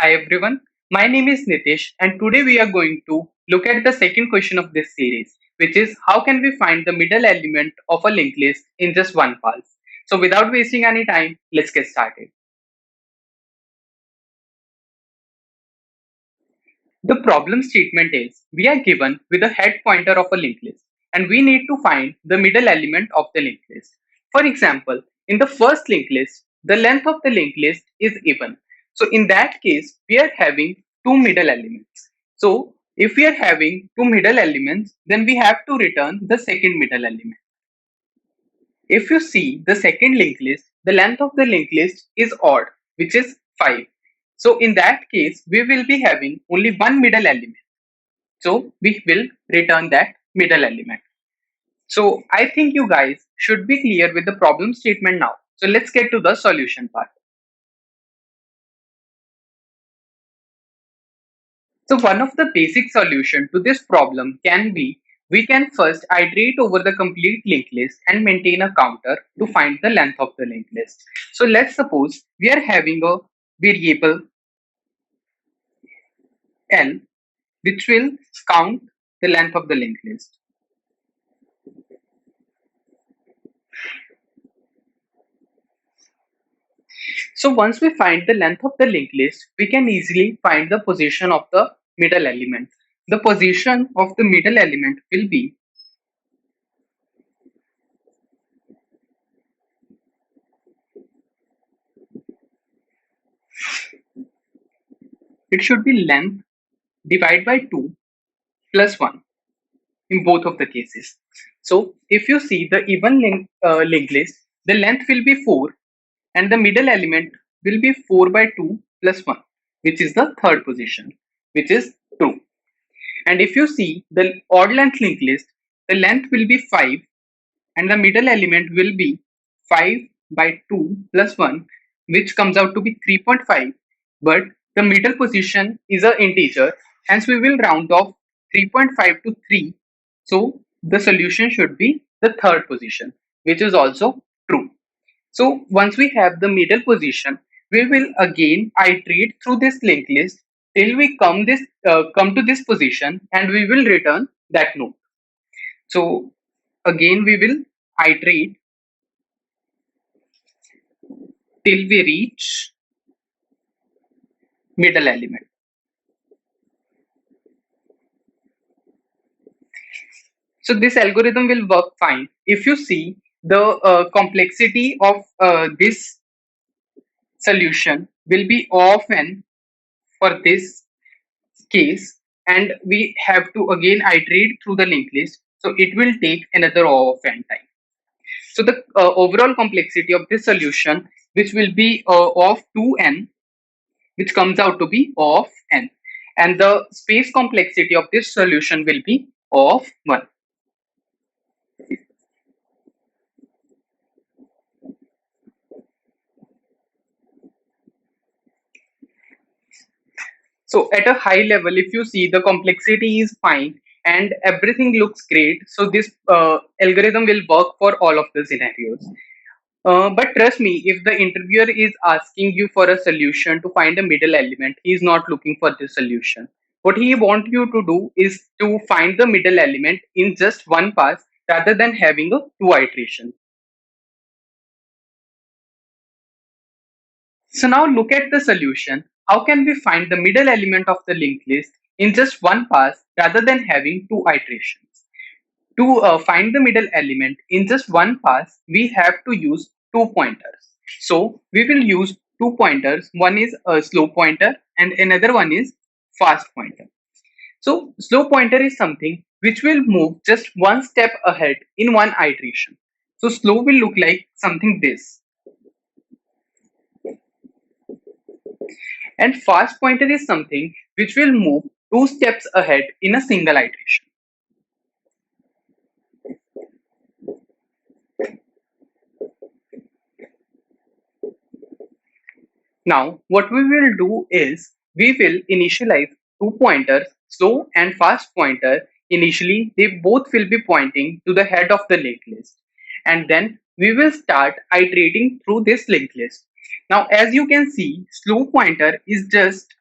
Hi everyone, my name is Nitish and today we are going to look at the second question of this series, which is how can we find the middle element of a linked list in just one pass. So without wasting any time, let's get started. The problem statement is we are given with a head pointer of a linked list and we need to find the middle element of the linked list. For example, in the first linked list, the length of the linked list is even. So in that case, we are having two middle elements. So if we are having two middle elements, then we have to return the second middle element. If you see the second linked list, the length of the linked list is odd, which is 5. So in that case, we will be having only one middle element. So we will return that middle element. So I think you guys should be clear with the problem statement now. So let's get to the solution part. So one of the basic solution to this problem can be we can first iterate over the complete linked list and maintain a counter to find the length of the linked list. So let's suppose we are having a variable L which will count the length of the linked list. So once we find the length of the linked list, we can easily find the position of the middle element. The position of the middle element will be, it should be length divided by 2 plus 1 in both of the cases. So if you see the even linked list, the length will be 4 and the middle element will be 4 by 2 plus 1, which is the third position, which is 2. And if you see the odd length linked list, the length will be 5 and the middle element will be 5 by 2 plus 1, which comes out to be 3.5, but the middle position is an integer, hence we will round off 3.5 to 3. So the solution should be the third position, which is also true. So once we have the middle position, we will again iterate through this linked list till we come to this position and we will return that node. So again we will iterate till we reach middle element. So this algorithm will work fine if you see the complexity of this solution will be of n for this case, and we have to again iterate through the linked list. So it will take another O of n time. So the overall complexity of this solution, which will be of 2n, which comes out to be O of n. And the space complexity of this solution will be O of 1. So at a high level, if you see the complexity is fine and everything looks great, so this algorithm will work for all of the scenarios. But trust me, if the interviewer is asking you for a solution to find a middle element, he is not looking for this solution. What he wants you to do is to find the middle element in just one pass rather than having a two iteration. So now look at the solution. How can we find the middle element of the linked list in just one pass rather than having two iterations? To find the middle element in just one pass, we have to use two pointers. So we will use two pointers. One is a slow pointer and another one is fast pointer. So slow pointer is something which will move just one step ahead in one iteration. So slow will look like something this. And fast pointer is something which will move two steps ahead in a single iteration. Now, what we will do is we will initialize two pointers, slow and fast pointer. Initially, they both will be pointing to the head of the linked list. And then we will start iterating through this linked list. Now, as you can see, slow pointer is just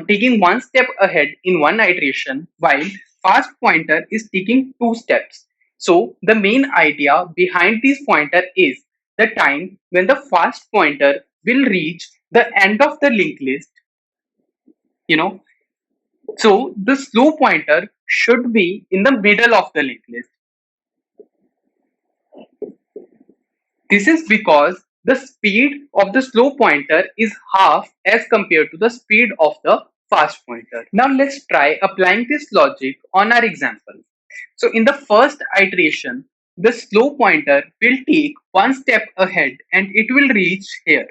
taking one step ahead in one iteration, while fast pointer is taking two steps. So the main idea behind this pointer is the time when the fast pointer will reach the end of the linked list, you know. So the slow pointer should be in the middle of the linked list. This is because the speed of the slow pointer is half as compared to the speed of the fast pointer. Now let's try applying this logic on our example. So in the first iteration, the slow pointer will take one step ahead and it will reach here.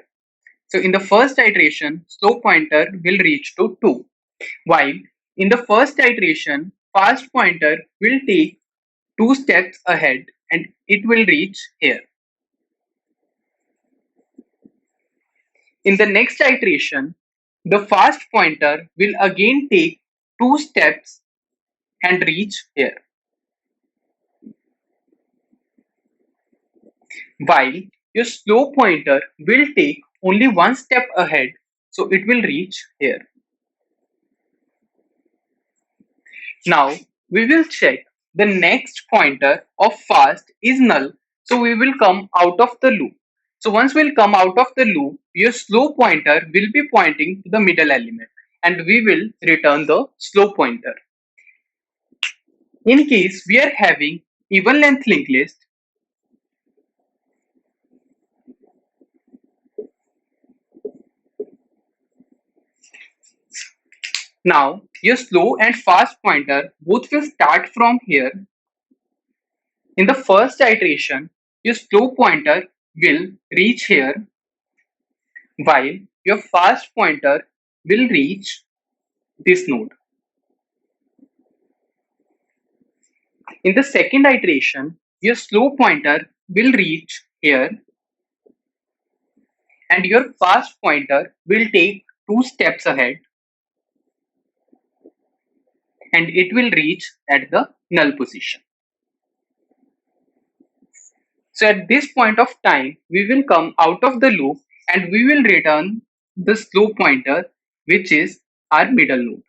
So in the first iteration, slow pointer will reach to 2, while in the first iteration, fast pointer will take 2 steps ahead and it will reach here. In the next iteration, the fast pointer will again take 2 steps and reach here, while your slow pointer will take only one step ahead, so it will reach here. Now we will check the next pointer of fast is null, so we will come out of the loop. So once we'll come out of the loop, your slow pointer will be pointing to the middle element and we will return the slow pointer. In case we are having even length linked list, now your slow and fast pointer both will start from here. In the first iteration, your slow pointer will reach here, while your fast pointer will reach this node. In the second iteration, your slow pointer will reach here and your fast pointer will take 2 steps ahead and it will reach at the null position. So at this point of time, we will come out of the loop and we will return the slow pointer, which is our middle node.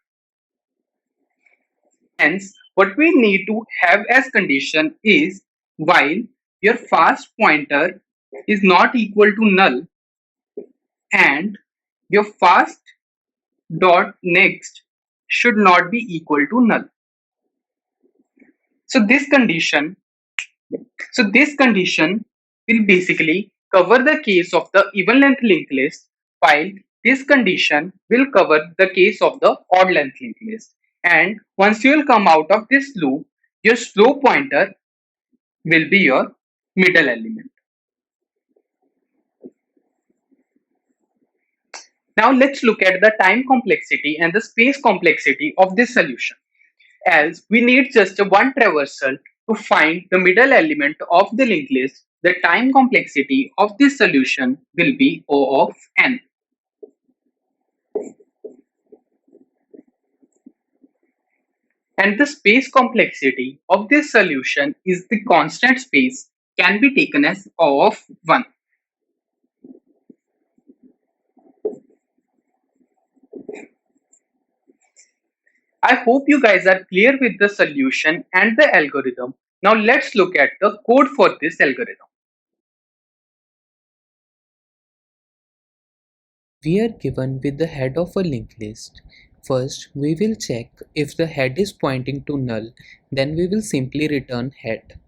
Hence, what we need to have as condition is while your fast pointer is not equal to null and your fast dot next should not be equal to null. So this condition will basically cover the case of the even length linked list, while this condition will cover the case of the odd length linked list. And once you will come out of this loop, your slow pointer will be your middle element. Now let's look at the time complexity and the space complexity of this solution. As we need just one traversal to find the middle element of the linked list, the time complexity of this solution will be O of n. And the space complexity of this solution is the constant space can be taken as O of 1. I hope you guys are clear with the solution and the algorithm. Now let's look at the code for this algorithm. We are given with the head of a linked list. First, we will check if the head is pointing to null, then we will simply return head.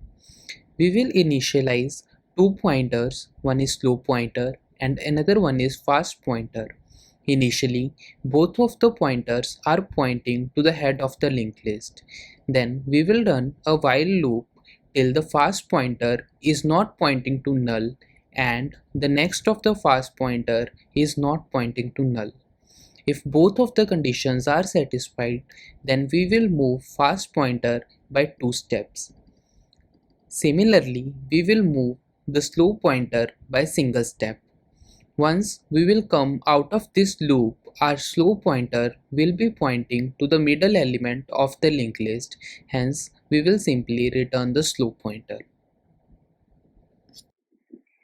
We will initialize two pointers, one is slow pointer and another one is fast pointer. Initially, both of the pointers are pointing to the head of the linked list. Then we will run a while loop till the fast pointer is not pointing to null and the next of the fast pointer is not pointing to null. If both of the conditions are satisfied, then we will move fast pointer by 2 steps. Similarly, we will move the slow pointer by single step. Once we will come out of this loop, our slow pointer will be pointing to the middle element of the linked list, hence we will simply return the slow pointer.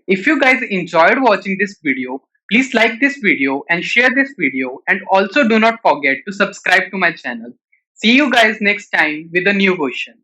If you guys enjoyed watching this video, Please like this video and share this video, and also do not forget to subscribe to my channel. See you guys next time with a new question.